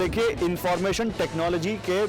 देखिए information technology के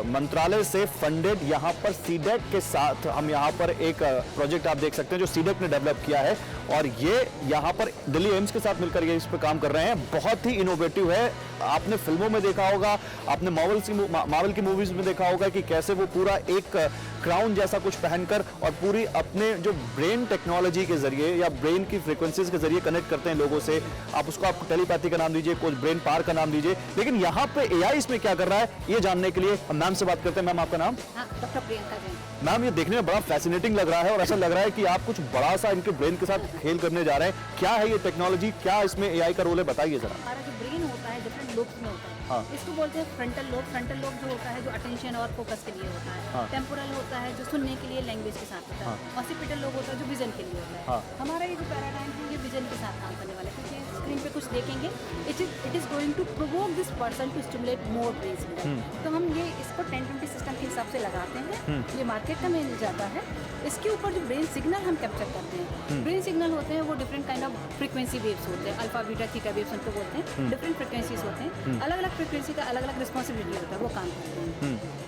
मंत्रालय से फंडेड यहाँ पर सीडेक के साथ हम यहाँ पर एक प्रोजेक्ट आप देख सकते हैं जो सीडेक ने डेवलप किया है और ये यहाँ पर दिल्ली एम्स के साथ मिलकर ये इस पर काम कर रहे हैं। बहुत ही इनोवेटिव है। आपने फिल्मों में देखा होगा, आपने मार्वल की मूवीज में देखा होगा कि कैसे वो पूरा एक क्राउन जैसा कुछ पहनकर और पूरी अपने जो ब्रेन टेक्नोलॉजी के जरिए या ब्रेन की फ्रीक्वेंसीज के जरिए कनेक्ट करते हैं लोगों से। आप उसको आपको टेलीपैथी का नाम दीजिए, कोई ब्रेन पार का नाम दीजिए, लेकिन यहाँ पे एआई इसमें क्या कर रहा है ये जानने के लिए हम मैम से बात करते हैं। मैम आपका नाम? डॉक्टर प्रियंका जैन। मैम ये देखने में बड़ा फैसिनेटिंग लग रहा है और ऐसा लग रहा है कि आप कुछ बड़ा सा इनके ब्रेन के साथ खेल करने जा रहे हैं। क्या है ये टेक्नोलॉजी, क्या इसमें एआई का रोल है, बताइए जरा। हमारा जो ब्रेन होता है डिफरेंट लोब्स में होता है। हाँ। इसको बोलते हैं फ्रंटल लोब। फ्रंटल लोब जो होता है जो अटेंशन और फोकस के लिए होता है। हाँ। टेम्पोरल होता है जो सुनने के लिए, लैंग्वेज के साथ होता है। ऑसिपिटल लोब होता है जो विजन के लिए होता है। हाँ। हमारा ये जो पैराडाइम है ये विजन के साथ काम करने वाला है, क्योंकि स्क्रीन पे कुछ देखेंगे it is going to provoke this person to stimulate more brain signal. तो हम ये इसको 10-20 सिस्टम के हिसाब से लगाते हैं। ये मार्केट में मिल जाता है। इसके ऊपर जो ब्रेन सिग्नल हम कैप्चर करते हैं, ब्रेन सिग्नल होते हैं वो different kind of frequency waves होते हैं। अल्फा बीटा थीटा वेव्स उनको बोलते हैं। डिफरेंट फ्रीक्वेंसीज होते हैं। अलग अलग फ्रीक्वेंसी का अलग अलग रिस्पॉन्सिबिलिटी होता है, वो काम करते हैं।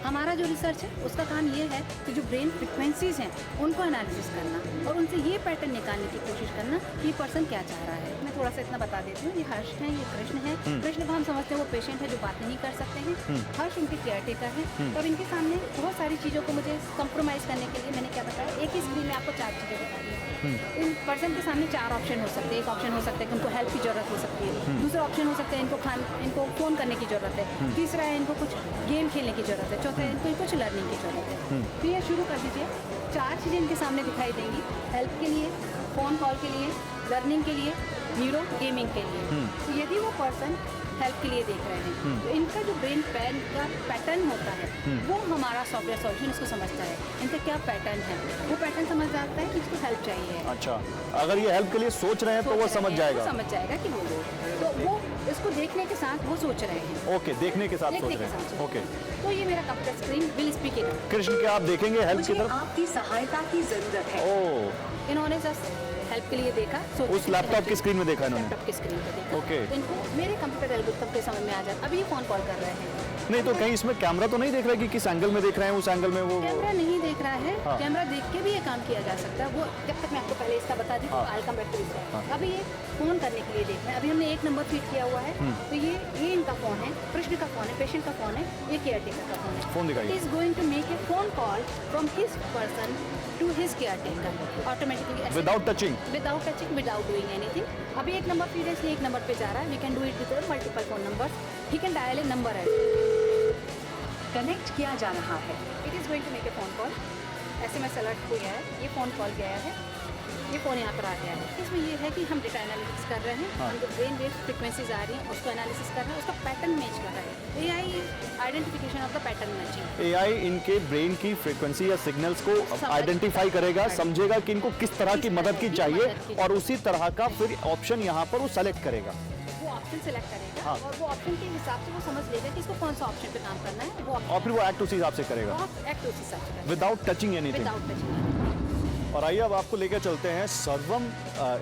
हमारा जो रिसर्च है उसका काम ये है कि जो ब्रेन फ्रिक्वेंसीज हैं उनको एनालिसिस करना और उनसे ये पैटर्न निकालने की कोशिश करना कि पर्सन क्या चाह रहा है। मैं थोड़ा सा इतना बता देती हूँ। ये हर्ष है, ये कृष्ण है। कृष्ण को हम समझते हैं वो पेशेंट है जो बात नहीं कर सकते हैं। हर्ष उनके केयर टेकर है और इनके सामने बहुत सारी चीज़ों को मुझे कंप्रोमाइज़ करने के लिए मैंने क्या बताया, एक ही स्क्रीन में आपको 4 चीज़ें बता दी। इन पर्सन के सामने 4 ऑप्शन हो सकते हैं। एक ऑप्शन हो सकता है कि उनको हेल्प की जरूरत हो सकती है। दूसरा ऑप्शन हो सकता है इनको फ़ोन करने की ज़रूरत है। तीसरा है इनको कुछ गेम खेलने की ज़रूरत है। चौथा है इनको कुछ लर्निंग की ज़रूरत है। तो ये शुरू कर दीजिए। 4 चीज़ें इनके सामने दिखाई देंगी, हेल्प के लिए, फ़ोन कॉल के लिए, लर्निंग के लिए, न्यूरो गेमिंग के लिए। तो यदि वो पर्सन हेल्प के लिए देख रहे हैं तो इनका जो ब्रेन का पैटर्न होता है वो हमारा सॉफ्टवेयर सॉल्यूशन इसको समझता है। इनका क्या पैटर्न है वो पैटर्न समझ जाता है कि इसको हेल्प चाहिए। अच्छा, अगर ये हेल्प के लिए सोच रहे हैं तो वो समझ जाएगा, कि तो वो इसको देखने के साथ वो सोच रहे हैं। ओके, देखने के साथ सोच रहे हैं। ओके, तो ये मेरा computer screen will speak it. Krishna क्या आप देखेंगे हेल्प की तरफ? आपकी सहायता की जरूरत है। ओह, इन्होंने जस्ट हेल्प के लिए देखा। उस लैपटॉप की स्क्रीन में देखा इन्होंने? लैपटॉप की स्क्रीन पे देखा। ओके। तो इनको मेरे कंप्यूटर एल्गोरिथम के समझ में आ जाता। अभी ये फोन कॉल कर रहे हैं। नहीं तो कहीं इसमें कैमरा तो नहीं देख रहा है कि किस एंगल में देख रहे हैं, उस एंगल में वो कैमरा नहीं देख रहा है। हाँ। कैमरा देख के भी ये काम किया जा सकता है। वो जब तक मैं आपको पहले इसका बता दी, हाँ। आई कम बैक टू दिस। हाँ। अभी ये फोन करने के लिए देख रहे हैं। अभी हमने एक नंबर फीड किया हुआ है। तो ये इनका फोन है, कृष्ण का फोन है, पेशेंट का फोन है, ये केयर टेकर का फोन है। फोन दिखाइए। Is going to make a phone call from his person to his caretaker automatically, without touching, without doing anything. अभी एक नंबर फीड है इसलिए एक नंबर पे जा रहा है। We can do it with multiple phone number. He can dial a number है, कनेक्ट किया जा रहा है। It is going to make a phone call. SMS alert हो गया है, ये फ़ोन कॉल गया है, ये फ़ोन यहाँ पर आ गया है। इसमें ये है कि हम डेटा एनालिसिस कर रहे हैं। हम जो ब्रेन वेव फ्रिक्वेंसीज आ रही हैं उसको एनालिसिस कर रहे हैं, उसका पैटर्न मैच कर रहे हैं। AI identification of the pattern matching. AI इनके ब्रेन की फ्रीक्वेंसी या सिग्नल्स को आइडेंटिफाई करेगा, समझेगा कि इनको किस तरह की मदद की चाहिए और उसी तरह का फिर ऑप्शन यहाँ पर वो सेलेक्ट करेगा। वो ऑप्शन सेलेक्ट करेगा। हाँ। और वो ऑप्शन के हिसाब से वो समझ लेगा कि इसको कौन सा ऑप्शन पे काम करना है। वो और फिर वो एक्ट उसी हिसाब से करेगा, एक्ट उस हिसाब से without touching anything. Without touching. और आइए अब आपको लेकर चलते हैं सर्वम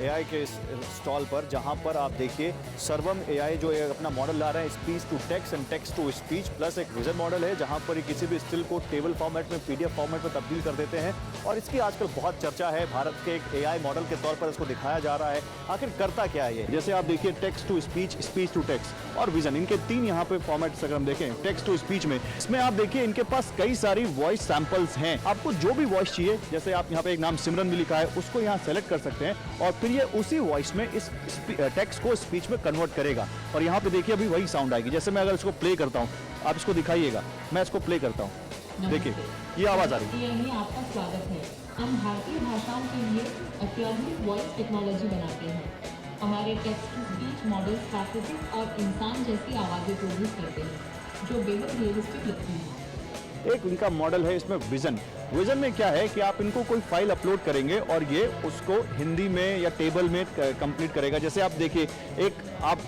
एआई के स्टॉल पर, जहां पर आप देखिए सर्वम एआई जो अपना मॉडल ला रहे हैं, speech to text and text to speech plus एक विजन मॉडल है, जहां पर ये किसी भी स्टिल को टेबल फॉर्मेट में PDF फॉर्मेट में तब्दील कर देते हैं। और इसकी आजकल बहुत चर्चा है, भारत के एक एआई मॉडल के तौर पर इसको दिखाया जा रहा है। आखिर करता क्या है ये? जैसे आप देखिए text to speech, speech to text और विजन, इनके 3 यहाँ पे फॉर्मेट्स अगर हम देखें टेक्स्ट टू स्पीच में, इसमें आप देखिए इनके पास कई सारी वॉइस सैंपल्स हैं। आपको जो भी वॉइस चाहिए, जैसे आप यहाँ पे एक नाम सिमरन भी लिखा है, उसको यहाँ सेलेक्ट कर सकते हैं और फिर ये उसी वॉइस में इस टेक्स्ट को स्पीच में कन्वर्ट करेगा। और यहाँ पे देखिए अभी वही साउंड आएगी। जैसे मैं अगर इसको प्ले करता हूँ, आप इसको दिखाइएगा, मैं इसको प्ले करता हूँ, देखिए ये आवाज़ आ रही है। आपका स्वागत है। हम भारतीय भाषाओं के लिए अत्याधुनिक वॉइस टेक्नोलॉजी बनाते हैं। हमारे टेक्स्ट टू स्पीच मॉडल प्राकृतिक और इंसान जैसी आवाज़ें प्रोड्यूस करते हैं जो बेहद रियलिस्टिक लगती हैं। एक इनका मॉडल है इसमें विजन। विजन में क्या है कि आप इनको कोई फाइल अपलोड करेंगे और ये उसको हिंदी में या टेबल में कंप्लीट करेगा। जैसे आप देखिए एक आप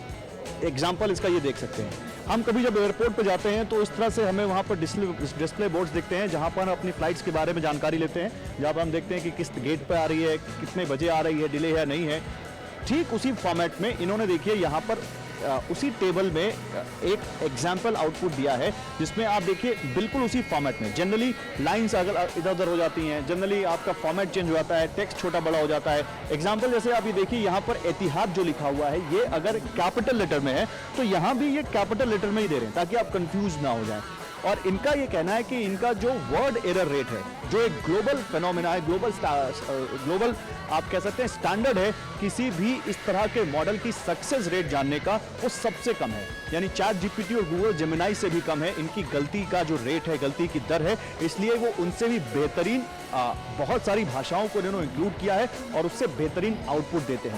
एग्जांपल इसका ये देख सकते हैं। हम कभी जब एयरपोर्ट पे जाते हैं तो इस तरह से हमें वहाँ पर डिस्प्ले बोर्ड्स दिखते हैं, जहाँ पर हम अपनी फ्लाइट्स के बारे में जानकारी लेते हैं, जहाँ पर हम देखते हैं कि किस गेट पर आ रही है, कितने बजे आ रही है, डिले है नहीं है। ठीक उसी फॉर्मेट में इन्होंने देखिए यहाँ पर उसी टेबल में एक एग्जाम्पल आउटपुट दिया है जिसमें आप देखिए बिल्कुल उसी फॉर्मेट में जनरली लाइंस अगर इधर उधर हो जाती हैं, जनरली आपका फॉर्मेट चेंज हो जाता है, टेक्स्ट छोटा बड़ा हो जाता है। एग्जाम्पल जैसे आप ये देखिए यहाँ पर एतिहाद जो लिखा हुआ है ये अगर कैपिटल लेटर में है तो यहाँ भी ये कैपिटल लेटर में ही दे रहे हैं ताकि आप कंफ्यूज ना हो जाए। और इनका ये कहना है कि इनका जो वर्ड एरर रेट है, जो एक ग्लोबल फेनोमेना है, ग्लोबल आप कह सकते हैं स्टैंडर्ड है किसी भी इस तरह के मॉडल की सक्सेस रेट जानने का, वो सबसे कम है। यानी चैट जीपीटी और गूगल जेमिनाई से भी कम है इनकी गलती का जो रेट है, गलती की दर है। इसलिए वो उनसे भी बेहतरीन बहुत सारी भाषाओं को इन्होंने इंक्लूड किया है और उससे बेहतरीन आउटपुट देते हैं।